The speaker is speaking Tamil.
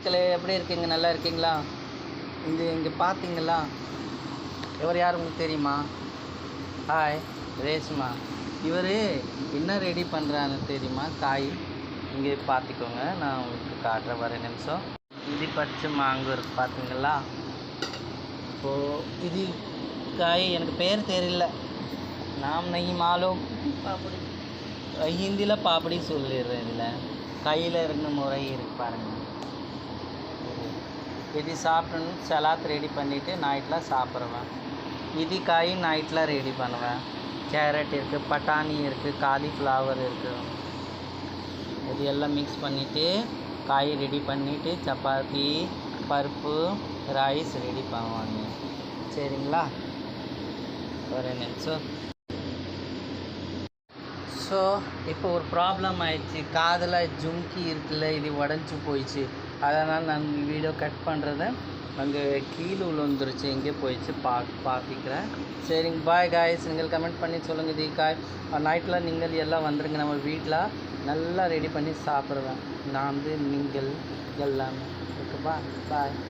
மக்களே, எப்படி இருக்கீங்க? நல்லா இருக்கீங்களா? இங்கே பார்த்தீங்களா? யார் உங்களுக்கு தெரியுமா? ஹாய், ரேஷ்மா. இவர் என்ன ரெடி பண்ணுறான்னு தெரியுமா? காய் இங்கே பார்த்துக்கோங்க, நான் உங்களுக்கு காட்டுறேன். வர நிமிஷம். இது பச்சை மாங்கு இருக்குது பார்த்தீங்களா? இப்போது இது காய் எனக்கு பேர் தெரியல, நாம் நெய் மாலும் பாப்படி ஹிந்தியில் பாப்படி சொல்லிடுறேன். இதில் கையில் இருந்த முறை இருக்கு பாருங்கள். இது சாப்பிடணும். சலாத் ரெடி பண்ணிவிட்டு நைட்டில் சாப்பிடுவேன். இது காய் நைட்டில் ரெடி பண்ணுவேன். கேரட் இருக்குது, பட்டாணி இருக்குது, காலிஃப்ளவர் இருக்குது. இது எல்லாம் மிக்ஸ் பண்ணிவிட்டு காய் ரெடி பண்ணிவிட்டு சப்பாத்தி, பருப்பு, ரைஸ் ரெடி பண்ணுவாங்க. சரிங்களா? ஒரு நிமிஷம். ஸோ இப்போ ஒரு ப்ராப்ளம் ஆயிடுச்சு. காதில் ஜும்கி இருக்குல்ல, இது உடஞ்சி போயிடுச்சு. அதனால் நான் வீடியோ கட் பண்ணுறத அங்கே கீழே விழுந்துருச்சு, எங்கே போயிடுச்சு பார்த்துக்கிறேன். சரிங்க, பாய் காய்ஸ். நீங்கள் கமெண்ட் பண்ணி சொல்லுங்கள். இது காய் நைட்டில் நீங்கள் எல்லாம் வந்துடுங்க. நம்ம வீட்டில் நல்லா ரெடி பண்ணி சாப்பிடுவேன். நான் நீங்கள் எல்லாமே. ஓகே, பாய்.